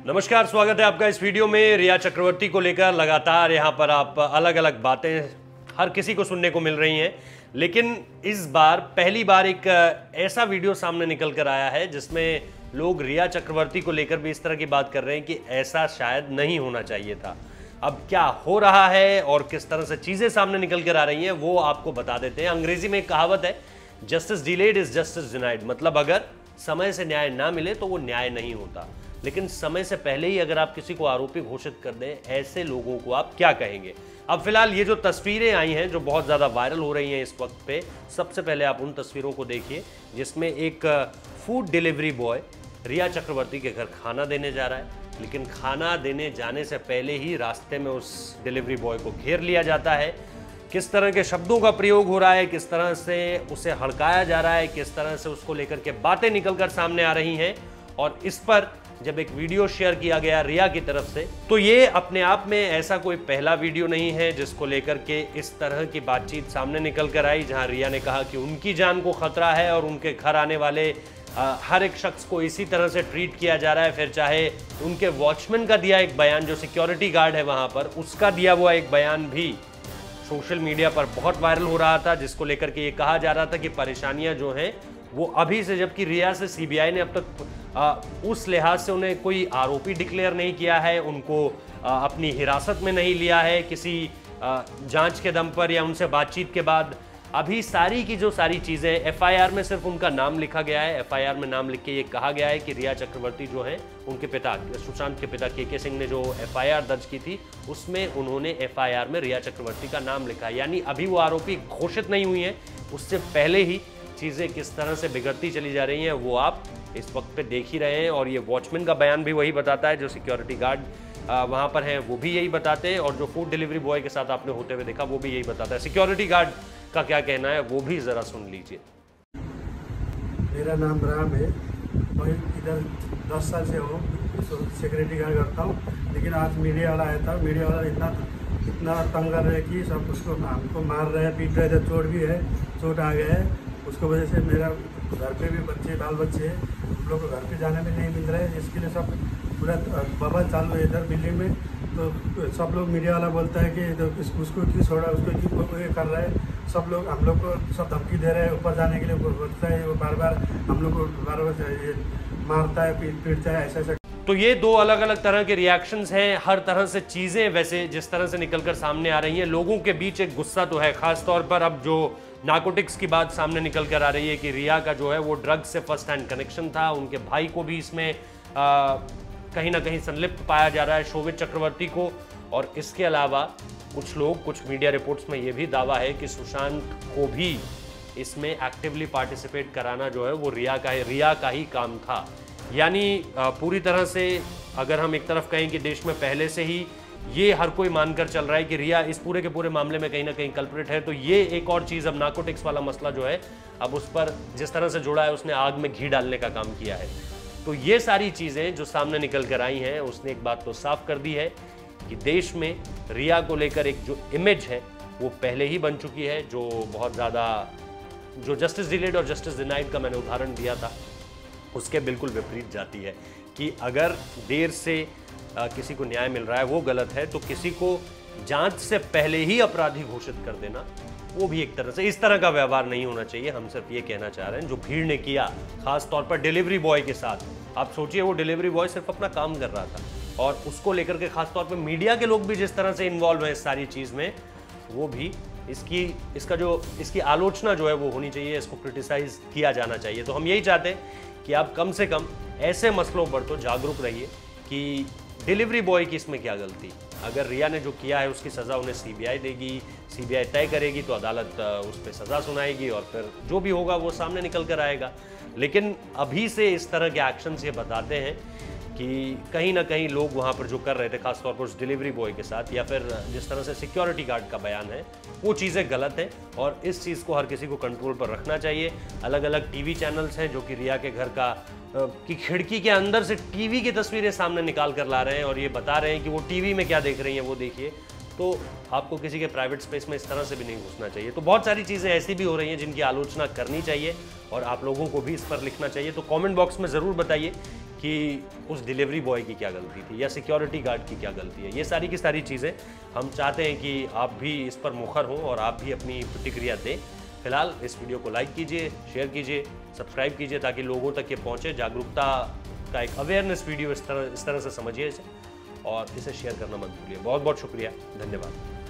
नमस्कार, स्वागत है आपका इस वीडियो में। रिया चक्रवर्ती को लेकर लगातार यहाँ पर आप अलग अलग बातें हर किसी को सुनने को मिल रही हैं, लेकिन इस बार पहली बार एक ऐसा वीडियो सामने निकल कर आया है जिसमें लोग रिया चक्रवर्ती को लेकर भी इस तरह की बात कर रहे हैं कि ऐसा शायद नहीं होना चाहिए था। अब क्या हो रहा है और किस तरह से चीज़ें सामने निकल कर आ रही हैं वो आपको बता देते हैं। अंग्रेजी में एक कहावत है, justice delayed is justice denied, मतलब अगर समय से न्याय ना मिले तो वो न्याय नहीं होता। लेकिन समय से पहले ही अगर आप किसी को आरोपी घोषित कर दें, ऐसे लोगों को आप क्या कहेंगे। अब फिलहाल ये जो तस्वीरें आई हैं जो बहुत ज़्यादा वायरल हो रही हैं इस वक्त पे, सबसे पहले आप उन तस्वीरों को देखिए जिसमें एक फूड डिलीवरी बॉय रिया चक्रवर्ती के घर खाना देने जा रहा है, लेकिन खाना देने जाने से पहले ही रास्ते में उस डिलीवरी बॉय को घेर लिया जाता है। किस तरह के शब्दों का प्रयोग हो रहा है, किस तरह से उसे हड़काया जा रहा है, किस तरह से उसको लेकर के बातें निकलकर सामने आ रही हैं। और इस पर जब एक वीडियो शेयर किया गया रिया की तरफ से, तो ये अपने आप में ऐसा कोई पहला वीडियो नहीं है जिसको लेकर के इस तरह की बातचीत सामने निकल कर आई, जहां रिया ने कहा कि उनकी जान को खतरा है और उनके घर आने वाले हर एक शख्स को इसी तरह से ट्रीट किया जा रहा है। फिर चाहे उनके वॉचमैन का दिया एक बयान, जो सिक्योरिटी गार्ड है वहां पर, उसका दिया हुआ एक बयान भी सोशल मीडिया पर बहुत वायरल हो रहा था, जिसको लेकर के ये कहा जा रहा था कि परेशानियां जो हैं वो अभी से, जबकि रिया से सीबीआई ने अब तक उस लिहाज से उन्हें कोई आरोपी डिक्लेयर नहीं किया है, उनको अपनी हिरासत में नहीं लिया है किसी जांच के दम पर या उनसे बातचीत के बाद। अभी सारी की जो सारी चीज़ें, एफआईआर में सिर्फ उनका नाम लिखा गया है। एफआईआर में नाम लिख के ये कहा गया है कि रिया चक्रवर्ती जो है, उनके पिता सुशांत के पिता के सिंह ने जो एफआईआर दर्ज की थी उसमें उन्होंने एफआईआर में रिया चक्रवर्ती का नाम लिखा है। यानी अभी वो आरोपी घोषित नहीं हुई हैं, उससे पहले ही चीज़ें किस तरह से बिगड़ती चली जा रही हैं वो आप इस वक्त पे देख ही रहे हैं। और ये वॉचमैन का बयान भी वही बताता है, जो सिक्योरिटी गार्ड वहाँ पर हैं वो भी यही बताते हैं, और जो फूड डिलीवरी बॉय के साथ आपने होते हुए देखा वो भी यही बताता है। सिक्योरिटी गार्ड का क्या कहना है वो भी ज़रा सुन लीजिए। मेरा नाम राम है, मैं इधर 10 साल से हूँ, सिक्योरिटी गार्ड करता हूँ। लेकिन आज मीडिया वाला आया था, मीडिया वाला इतना तंग कर रहे हैं कि सब उसको हमको मार रहे हैं, पीट रहे थे, चोट भी है, चोट आ गया है। उसको वजह से मेरा घर पे भी बच्चे, बाल बच्चे हैं, हम लोग को घर पे जाने में नहीं मिल रहा है। इसके लिए सब पूरा बबल चालू है इधर बिल्डिंग में। तो सब लोग मीडिया वाला बोलता है कि तो उसको क्यों छोड़ा, उसको क्यों ये कर रहा है। सब लोग हम लोग को सब धमकी दे रहे हैं, ऊपर जाने के लिए बोलता है, वो बार बार हम लोग को बार मारता है, पीटता है, ऐसा। तो ये दो अलग अलग तरह के रिएक्शंस हैं, हर तरह से चीज़ें वैसे जिस तरह से निकलकर सामने आ रही हैं। लोगों के बीच एक गुस्सा तो है, खास तौर पर अब जो नार्कोटिक्स की बात सामने निकल कर आ रही है कि रिया का जो है वो ड्रग्स से फर्स्ट हैंड कनेक्शन था, उनके भाई को भी इसमें कहीं ना कहीं संलिप्त पाया जा रहा है, शोभित चक्रवर्ती को। और इसके अलावा कुछ लोग, कुछ मीडिया रिपोर्ट्स में ये भी दावा है कि सुशांत को भी इसमें एक्टिवली पार्टिसिपेट कराना जो है वो रिया का ही काम था। यानी पूरी तरह से अगर हम एक तरफ कहें कि देश में पहले से ही ये हर कोई मानकर चल रहा है कि रिया इस पूरे के पूरे मामले में कहीं ना कहीं कल्प्रिट है, तो ये एक और चीज़, अब नार्कोटिक्स वाला मसला जो है अब उस पर जिस तरह से जुड़ा है, उसने आग में घी डालने का काम किया है। तो ये सारी चीज़ें जो सामने निकल कर आई हैं, उसने एक बात तो साफ कर दी है कि देश में रिया को लेकर एक जो इमेज है वो पहले ही बन चुकी है, जो बहुत ज़्यादा, जो जस्टिस डिलेड और जस्टिस डिनाइड का मैंने उदाहरण दिया था उसके बिल्कुल विपरीत जाती है कि अगर देर से किसी को न्याय मिल रहा है वो गलत है, तो किसी को जांच से पहले ही अपराधी घोषित कर देना वो भी एक तरह से, इस तरह का व्यवहार नहीं होना चाहिए। हम सिर्फ ये कहना चाह रहे हैं जो भीड़ ने किया, खास तौर पर डिलीवरी बॉय के साथ। आप सोचिए, वो डिलीवरी बॉय सिर्फ अपना काम कर रहा था और उसको लेकर के खास तौर पर मीडिया के लोग भी जिस तरह से इन्वॉल्व हैं इस सारी चीज़ में, वो भी इसकी आलोचना जो है वो होनी चाहिए, इसको क्रिटिसाइज किया जाना चाहिए। तो हम यही चाहते हैं कि आप कम से कम ऐसे मसलों पर तो जागरूक रहिए कि डिलीवरी बॉय की इसमें क्या गलती। अगर रिया ने जो किया है उसकी सज़ा उन्हें सीबीआई देगी, सीबीआई तय करेगी, तो अदालत उस पर सज़ा सुनाएगी और फिर जो भी होगा वो सामने निकल कर आएगा। लेकिन अभी से इस तरह के एक्शंस ये बताते हैं कि कहीं ना कहीं लोग वहाँ पर जो कर रहे थे, खासतौर पर उस डिलीवरी बॉय के साथ, या फिर जिस तरह से सिक्योरिटी गार्ड का बयान है, वो चीज़ें गलत हैं और इस चीज़ को हर किसी को कंट्रोल पर रखना चाहिए। अलग अलग टीवी चैनल्स हैं जो कि रिया के घर की खिड़की के अंदर से टीवी की तस्वीरें सामने निकाल कर ला रहे हैं और ये बता रहे हैं कि वो टीवी में क्या देख रही हैं वो देखिए। तो आपको किसी के प्राइवेट स्पेस में इस तरह से भी नहीं घुसना चाहिए। तो बहुत सारी चीज़ें ऐसी भी हो रही हैं जिनकी आलोचना करनी चाहिए और आप लोगों को भी इस पर लिखना चाहिए। तो कमेंट बॉक्स में ज़रूर बताइए कि उस डिलीवरी बॉय की क्या गलती थी या सिक्योरिटी गार्ड की क्या गलती है। ये सारी की सारी चीज़ें हम चाहते हैं कि आप भी इस पर मुखर हों और आप भी अपनी प्रतिक्रिया दें। फिलहाल इस वीडियो को लाइक कीजिए, शेयर कीजिए, सब्सक्राइब कीजिए ताकि लोगों तक ये पहुँचे। जागरूकता का एक अवेयरनेस वीडियो इस तरह से समझिए इसे और इसे शेयर करना मत भूलिए। बहुत बहुत शुक्रिया, धन्यवाद।